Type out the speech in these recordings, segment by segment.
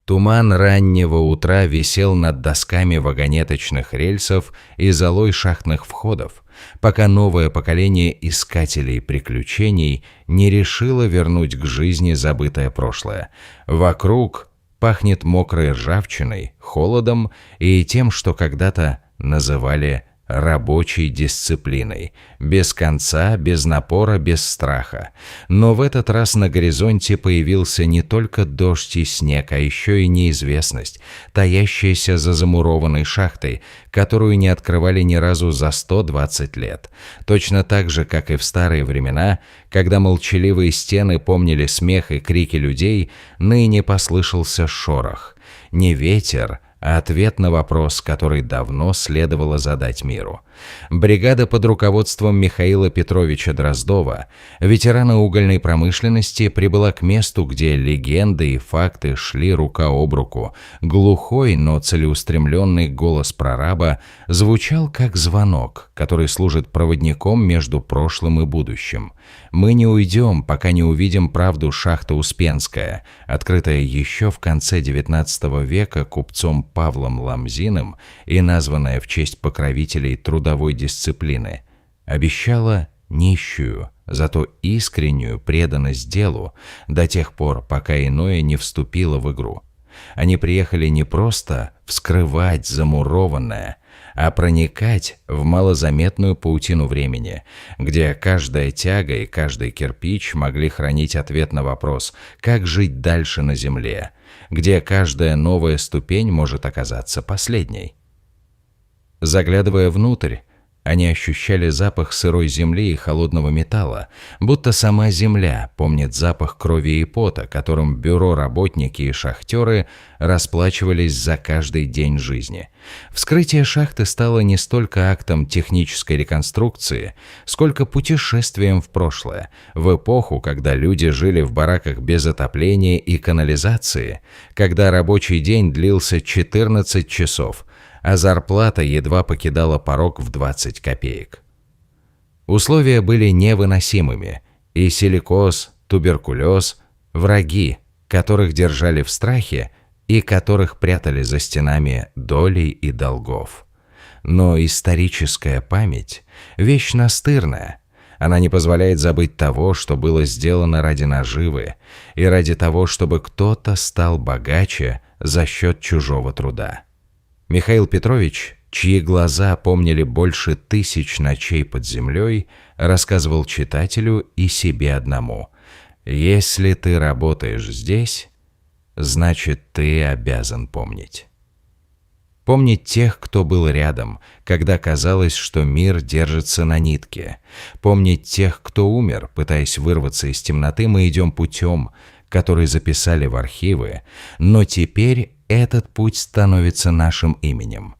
Туман раннего утра висел над досками вагонеточных рельсов и золой шахтных входов, пока новое поколение искателей приключений не решило вернуть к жизни забытое прошлое. Вокруг пахнет мокрой ржавчиной, холодом и тем, что когда-то называли рабочей дисциплиной. Без конца, без напора, без страха. Но в этот раз на горизонте появился не только дождь и снег, а еще и неизвестность, таящаяся за замурованной шахтой, которую не открывали ни разу за 120 лет. Точно так же, как и в старые времена, когда молчаливые стены помнили смех и крики людей, ныне послышался шорох. Не ветер, а ответ на вопрос, который давно следовало задать миру. Бригада под руководством Михаила Петровича Дроздова, ветерана угольной промышленности, прибыла к месту, где легенды и факты шли рука об руку. Глухой, но целеустремленный голос прораба звучал как звонок, который служит проводником между прошлым и будущим. «Мы не уйдем, пока не увидим правду шахты Успенская», открытая еще в конце XIX века купцом Павлом Ламзиным и названная в честь покровителей трудовой дисциплины, обещала нищую, зато искреннюю преданность делу до тех пор, пока иное не вступило в игру. Они приехали не просто вскрывать замурованное, а проникать в малозаметную паутину времени, где каждая тяга и каждый кирпич могли хранить ответ на вопрос, как жить дальше на Земле, где каждая новая ступень может оказаться последней. Заглядывая внутрь, они ощущали запах сырой земли и холодного металла, будто сама земля помнит запах крови и пота, которым бюро работники и шахтеры расплачивались за каждый день жизни. Вскрытие шахты стало не столько актом технической реконструкции, сколько путешествием в прошлое, в эпоху, когда люди жили в бараках без отопления и канализации, когда рабочий день длился 14 часов, а зарплата едва покидала порог в 20 копеек. Условия были невыносимыми, и силикоз, туберкулез, враги, которых держали в страхе и которых прятали за стенами долей и долгов. Но историческая память – вещь настырная. Она не позволяет забыть того, что было сделано ради наживы и ради того, чтобы кто-то стал богаче за счет чужого труда. Михаил Петрович, чьи глаза помнили больше 1000 ночей под землей, рассказывал читателю и себе одному: «Если ты работаешь здесь, значит, ты обязан помнить». Помнить тех, кто был рядом, когда казалось, что мир держится на нитке. Помнить тех, кто умер, пытаясь вырваться из темноты. Мы идем путем, который записали в архивы, но теперь этот путь становится нашим именем.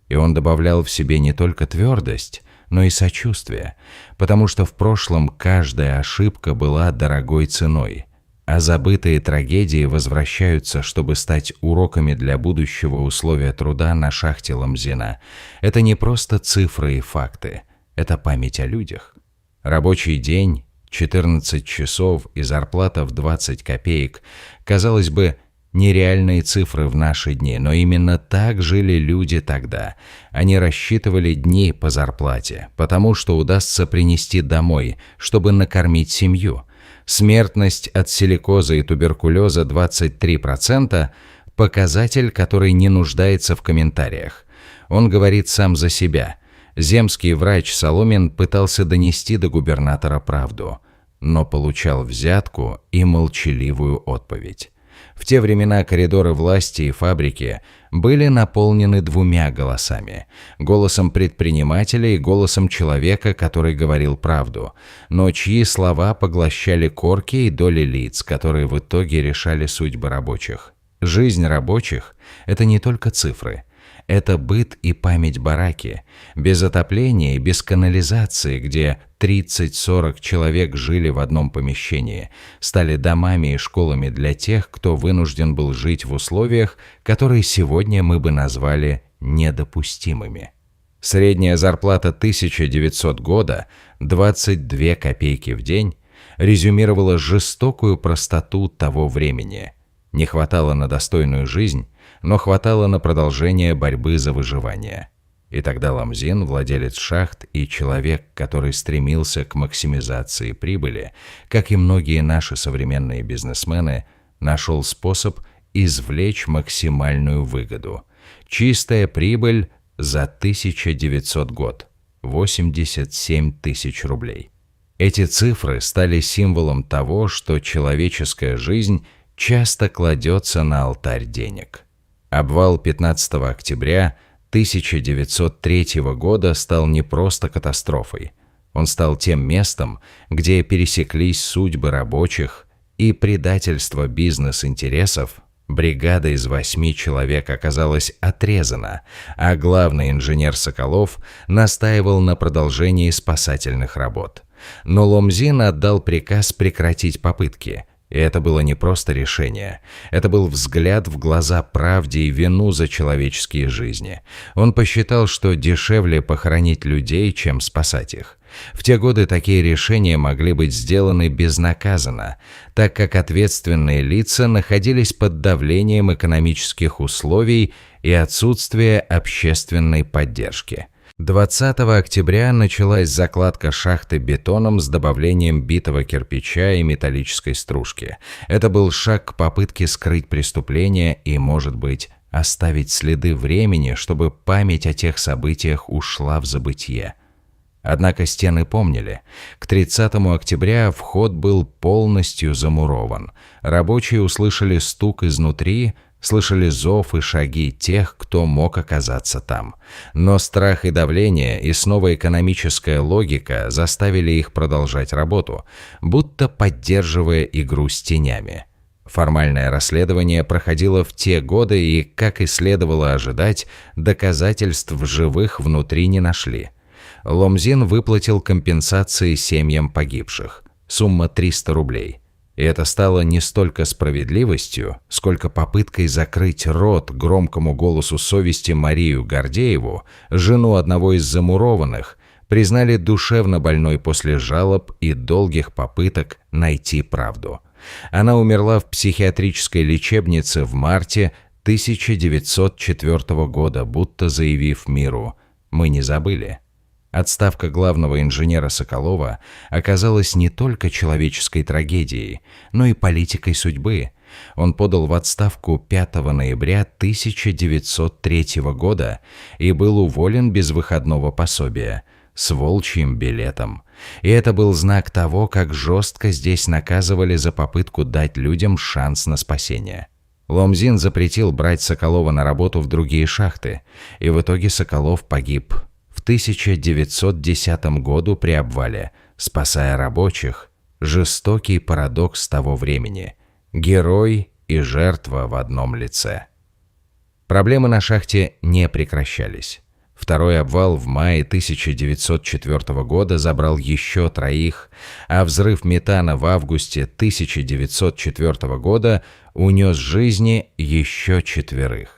И он добавлял в себе не только твердость, но и сочувствие, потому что в прошлом каждая ошибка была дорогой ценой, а забытые трагедии возвращаются, чтобы стать уроками для будущего условия труда на шахте Ламзина. Это не просто цифры и факты, это память о людях. Рабочий день, 14 часов и зарплата в 20 копеек, казалось бы, нереальные цифры в наши дни, но именно так жили люди тогда. Они рассчитывали дни по зарплате, потому что удастся принести домой, чтобы накормить семью. Смертность от силикоза и туберкулеза 23%, показатель, который не нуждается в комментариях. Он говорит сам за себя. Земский врач Соломин пытался донести до губернатора правду, но получал взятку и молчаливую отповедь. В те времена коридоры власти и фабрики были наполнены двумя голосами: голосом предпринимателя и голосом человека, который говорил правду, но чьи слова поглощали корки и доли лиц, которые в итоге решали судьбы рабочих. Жизнь рабочих – это не только цифры. Это быт и память бараки, без отопления и без канализации, где 30-40 человек жили в одном помещении, стали домами и школами для тех, кто вынужден был жить в условиях, которые сегодня мы бы назвали недопустимыми. Средняя зарплата 1900 года, 22 копейки в день, резюмировала жестокую простоту того времени. Не хватало на достойную жизнь, но хватало на продолжение борьбы за выживание. И тогда Ломзин, владелец шахт и человек, который стремился к максимизации прибыли, как и многие наши современные бизнесмены, нашел способ извлечь максимальную выгоду. Чистая прибыль за 1900 год – 87 тысяч рублей. Эти цифры стали символом того, что человеческая жизнь часто кладется на алтарь денег. Обвал 15 октября 1903 года стал не просто катастрофой. Он стал тем местом, где пересеклись судьбы рабочих и предательство бизнес-интересов. Бригада из 8 человек оказалась отрезана, а главный инженер Соколов настаивал на продолжении спасательных работ. Но Ломзин отдал приказ прекратить попытки. И это было не просто решение. Это был взгляд в глаза правде и вину за человеческие жизни. Он посчитал, что дешевле похоронить людей, чем спасать их. В те годы такие решения могли быть сделаны безнаказанно, так как ответственные лица находились под давлением экономических условий и отсутствия общественной поддержки. 20 октября началась закладка шахты бетоном с добавлением битого кирпича и металлической стружки. Это был шаг к попытке скрыть преступление и, может быть, оставить следы времени, чтобы память о тех событиях ушла в забытье. Однако стены помнили. К 30 октября вход был полностью замурован. Рабочие услышали стук изнутри, слышали зов и шаги тех, кто мог оказаться там. Но страх и давление, и снова экономическая логика заставили их продолжать работу, будто поддерживая игру с тенями. Формальное расследование проходило в те годы, и, как и следовало ожидать, доказательств живых внутри не нашли. Ломзин выплатил компенсации семьям погибших. Сумма 300 рублей. И это стало не столько справедливостью, сколько попыткой закрыть рот громкому голосу совести Марию Гордееву, жену одного из замурованных, признали душевно больной после жалоб и долгих попыток найти правду. Она умерла в психиатрической лечебнице в марте 1904 года, будто заявив миру: «Мы не забыли». Отставка главного инженера Соколова оказалась не только человеческой трагедией, но и политикой судьбы. Он подал в отставку 5 ноября 1903 года и был уволен без выходного пособия, с волчьим билетом. И это был знак того, как жестко здесь наказывали за попытку дать людям шанс на спасение. Ломзин запретил брать Соколова на работу в другие шахты, и в итоге Соколов погиб в 1910 году при обвале, спасая рабочих. Жестокий парадокс того времени. Герой и жертва в одном лице. Проблемы на шахте не прекращались. Второй обвал в мае 1904 года забрал еще 3, а взрыв метана в августе 1904 года унес жизни еще 4.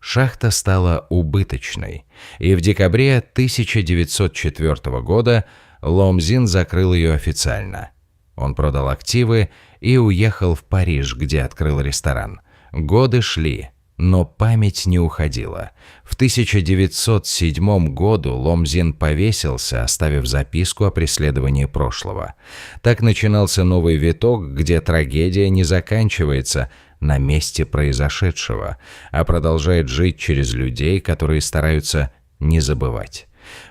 Шахта стала убыточной, и в декабре 1904 года Ломзин закрыл ее официально. Он продал активы и уехал в Париж, где открыл ресторан. Годы шли, но память не уходила. В 1907 году Ломзин повесился, оставив записку о преследовании прошлого. Так начинался новый виток, где трагедия не заканчивается на месте произошедшего, а продолжает жить через людей, которые стараются не забывать.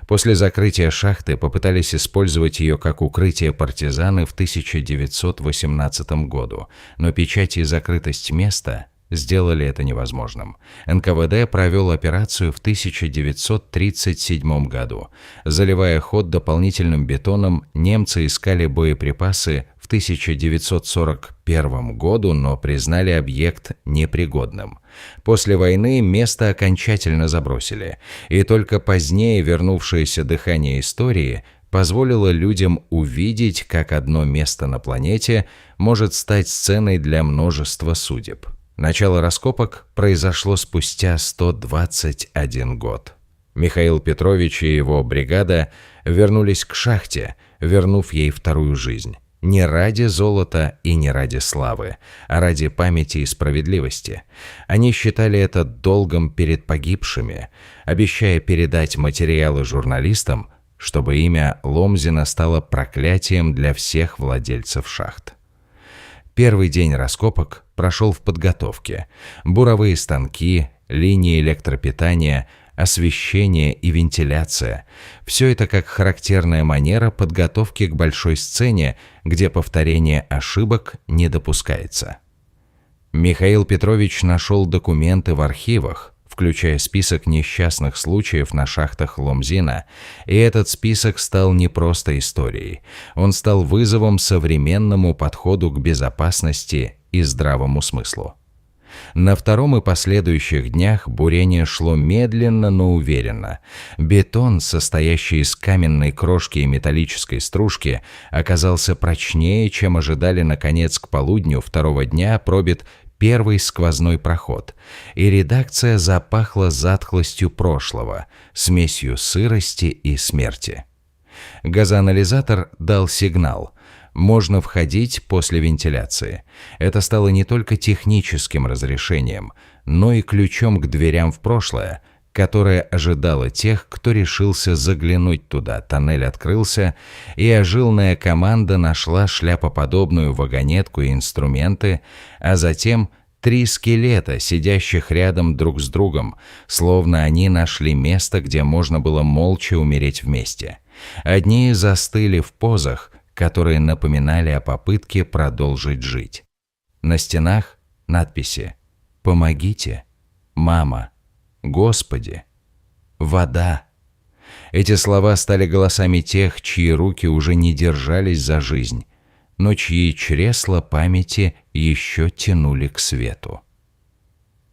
После закрытия шахты попытались использовать ее как укрытие партизаны в 1918 году, но печать и закрытость места сделали это невозможным. НКВД провел операцию в 1937 году. Заливая ход дополнительным бетоном, немцы искали боеприпасы в 1941 году, но признали объект непригодным. После войны место окончательно забросили, и только позднее вернувшееся дыхание истории позволило людям увидеть, как одно место на планете может стать сценой для множества судеб. Начало раскопок произошло спустя 121 год. Михаил Петрович и его бригада вернулись к шахте, вернув ей вторую жизнь. Не ради золота и не ради славы, а ради памяти и справедливости. Они считали это долгом перед погибшими, обещая передать материалы журналистам, чтобы имя Ломзина стало проклятием для всех владельцев шахт. Первый день раскопок прошел в подготовке. Буровые станки, линии электропитания, освещение и вентиляция – все это как характерная манера подготовки к большой сцене, где повторение ошибок не допускается. Михаил Петрович нашел документы в архивах, включая список несчастных случаев на шахтах Ломзина, и этот список стал не просто историей, он стал вызовом современному подходу к безопасности и здравому смыслу. На втором и последующих днях бурение шло медленно, но уверенно. Бетон, состоящий из каменной крошки и металлической стружки, оказался прочнее, чем ожидали. Наконец, к полудню второго дня пробит первый сквозной проход, и редакция запахла затхлостью прошлого, смесью сырости и смерти. Газоанализатор дал сигнал. Можно входить после вентиляции. Это стало не только техническим разрешением, но и ключом к дверям в прошлое, которое ожидало тех, кто решился заглянуть туда. Тоннель открылся, и ожилная команда нашла шляпоподобную вагонетку и инструменты, а затем 3 скелета, сидящих рядом друг с другом, словно они нашли место, где можно было молча умереть вместе. Одни застыли в позах, которые напоминали о попытке продолжить жить. На стенах надписи «Помогите», «Мама», «Господи», «Вода». Эти слова стали голосами тех, чьи руки уже не держались за жизнь, но чьи чресла памяти еще тянули к свету.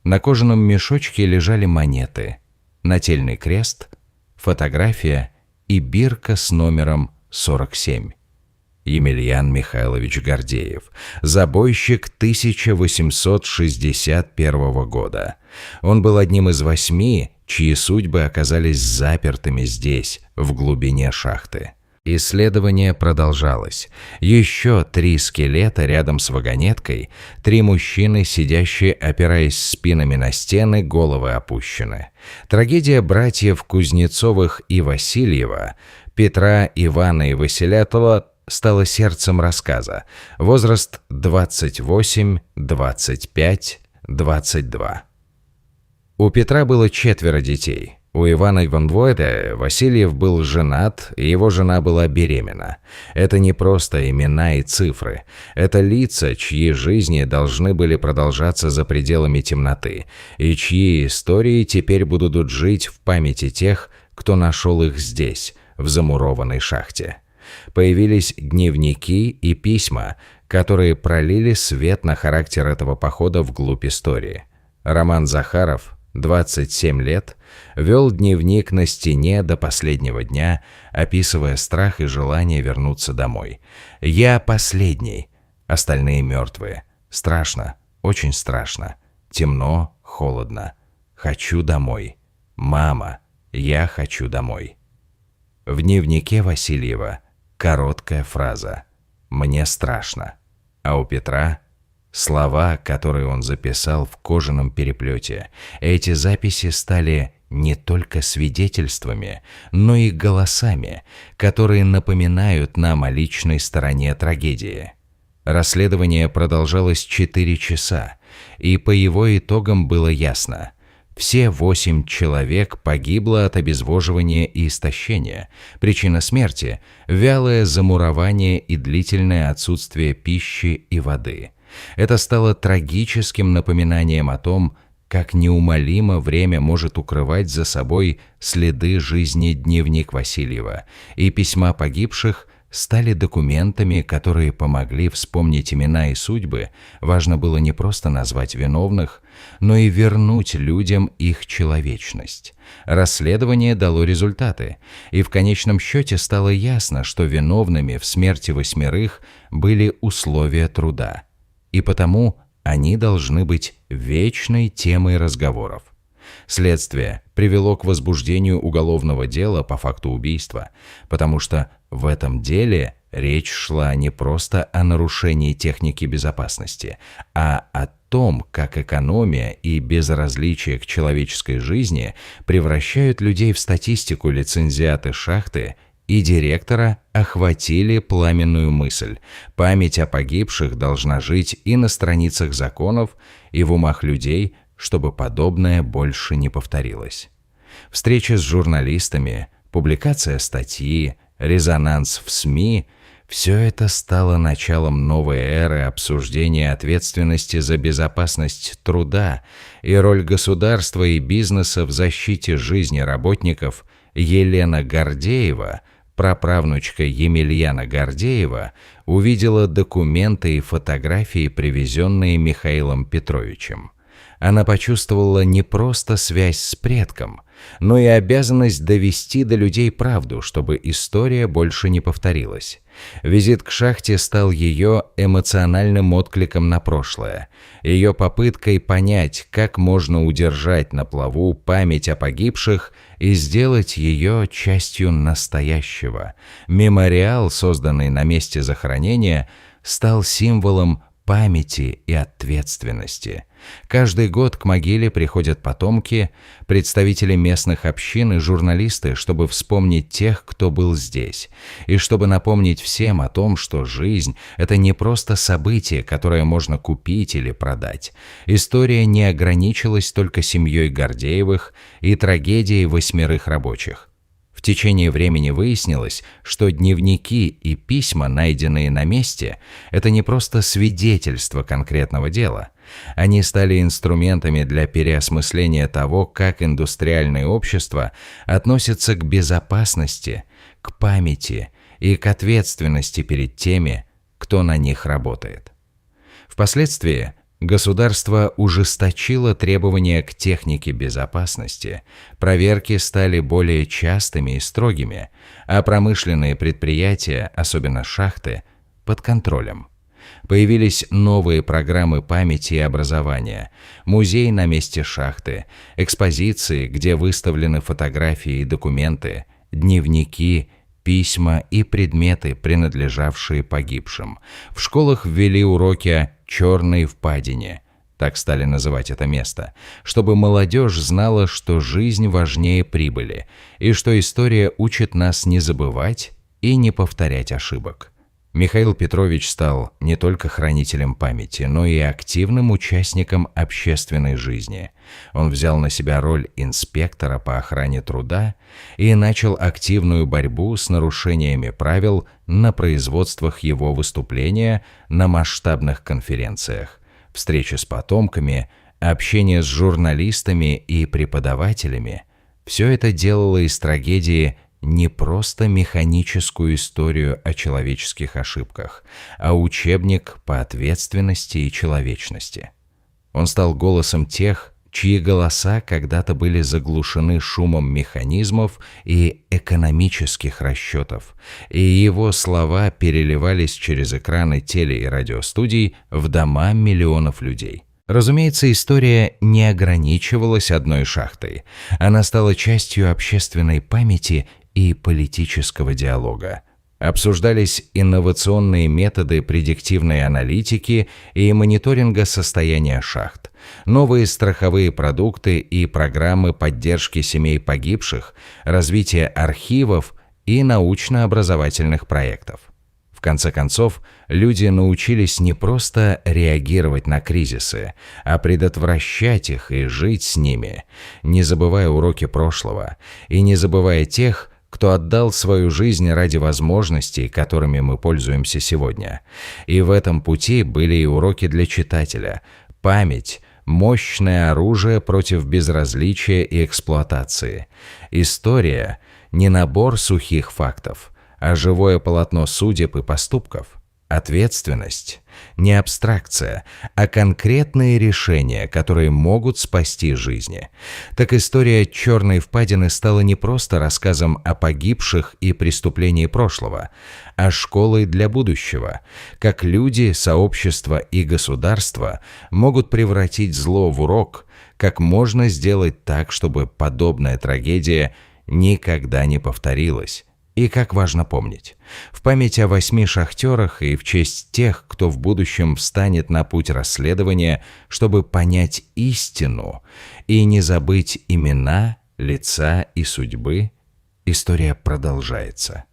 На кожаном мешочке лежали монеты, нательный крест, фотография и бирка с номером 47. Емельян Михайлович Гордеев, забойщик 1861 года. Он был одним из 8, чьи судьбы оказались запертыми здесь, в глубине шахты. Исследование продолжалось. Еще 3 скелета рядом с вагонеткой, 3 мужчины, сидящие, опираясь спинами на стены, головы опущены. Трагедия братьев Кузнецовых и Васильева, Петра, Ивана и Василятова, стала сердцем рассказа. Возраст 28, 25, 22. У Петра было 4 детей. У Ивана Иванвойда Васильев был женат, и его жена была беременна. Это не просто имена и цифры. Это лица, чьи жизни должны были продолжаться за пределами темноты, и чьи истории теперь будут жить в памяти тех, кто нашел их здесь, в замурованной шахте. Появились дневники и письма, которые пролили свет на характер этого похода вглубь истории. Роман Захаров, 27 лет, вел дневник на стене до последнего дня, описывая страх и желание вернуться домой. «Я последний, остальные мертвые. Страшно, очень страшно. Темно, холодно. Хочу домой. Мама, я хочу домой». В дневнике Васильева короткая фраза «Мне страшно», а у Петра слова, которые он записал в кожаном переплете. Эти записи стали не только свидетельствами, но и голосами, которые напоминают нам о личной стороне трагедии. Расследование продолжалось 4 часа, и по его итогам было ясно: все 8 человек погибло от обезвоживания и истощения. Причина смерти – вялое замурование и длительное отсутствие пищи и воды. Это стало трагическим напоминанием о том, как неумолимо время может укрывать за собой следы жизни. Дневник Васильева и письма погибших стали документами, которые помогли вспомнить имена и судьбы. Важно было не просто назвать виновных, но и вернуть людям их человечность. Расследование дало результаты, и в конечном счете стало ясно, что виновными в смерти 8 были условия труда, и потому они должны быть вечной темой разговоров. Следствие привело к возбуждению уголовного дела по факту убийства, потому что в этом деле Речь шла не просто о нарушении техники безопасности, а о том, как экономия и безразличие к человеческой жизни превращают людей в статистику. Лицензиаты шахты и директора охватили пламенную мысль: память о погибших должна жить и на страницах законов, и в умах людей, чтобы подобное больше не повторилось. Встреча с журналистами, публикация статьи, резонанс в СМИ – все это стало началом новой эры обсуждения ответственности за безопасность труда и роль государства и бизнеса в защите жизни работников. Елена Гордеева, праправнучка Емельяна Гордеева, увидела документы и фотографии, привезенные Михаилом Петровичем. Она почувствовала не просто связь с предком, но и обязанность довести до людей правду, чтобы история больше не повторилась. Визит к шахте стал ее эмоциональным откликом на прошлое, ее попыткой понять, как можно удержать на плаву память о погибших и сделать ее частью настоящего. Мемориал, созданный на месте захоронения, стал символом памяти и ответственности. Каждый год к могиле приходят потомки, представители местных общин и журналисты, чтобы вспомнить тех, кто был здесь, и чтобы напомнить всем о том, что жизнь – это не просто событие, которое можно купить или продать. История не ограничилась только семьей Гордеевых и трагедией 8 рабочих. В течение времени выяснилось, что дневники и письма, найденные на месте, это не просто свидетельство конкретного дела. Они стали инструментами для переосмысления того, как индустриальное общество относится к безопасности, к памяти и к ответственности перед теми, кто на них работает. Впоследствии государство ужесточило требования к технике безопасности, проверки стали более частыми и строгими, а промышленные предприятия, особенно шахты, под контролем. Появились новые программы памяти и образования, музей на месте шахты, экспозиции, где выставлены фотографии и документы, дневники, письма и предметы, принадлежавшие погибшим. В школах ввели уроки о «черной впадине», так стали называть это место, чтобы молодежь знала, что жизнь важнее прибыли, и что история учит нас не забывать и не повторять ошибок. Михаил Петрович стал не только хранителем памяти, но и активным участником общественной жизни. Он взял на себя роль инспектора по охране труда и начал активную борьбу с нарушениями правил на производствах. Его выступления на масштабных конференциях, встречи с потомками, общение с журналистами и преподавателями – все это делало из трагедии не просто механическую историю о человеческих ошибках, а учебник по ответственности и человечности. Он стал голосом тех, чьи голоса когда-то были заглушены шумом механизмов и экономических расчетов, и его слова переливались через экраны теле- и радиостудий в дома миллионов людей. Разумеется, история не ограничивалась одной шахтой. Она стала частью общественной памяти и политического диалога. Обсуждались инновационные методы предиктивной аналитики и мониторинга состояния шахт, новые страховые продукты и программы поддержки семей погибших, развитие архивов и научно-образовательных проектов. В конце концов, люди научились не просто реагировать на кризисы, а предотвращать их и жить с ними, не забывая уроки прошлого и не забывая тех, кто отдал свою жизнь ради возможностей, которыми мы пользуемся сегодня. И в этом пути были и уроки для читателя. Память – мощное оружие против безразличия и эксплуатации. История – не набор сухих фактов, а живое полотно судеб и поступков. Ответственность – не абстракция, а конкретные решения, которые могут спасти жизни. Так история «Черной впадины» стала не просто рассказом о погибших и преступлении прошлого, а школой для будущего, как люди, сообщество и государство могут превратить зло в урок, как можно сделать так, чтобы подобная трагедия никогда не повторилась И как важно помнить, в память о 8 шахтерах и в честь тех, кто в будущем встанет на путь расследования, чтобы понять истину и не забыть имена, лица и судьбы, история продолжается.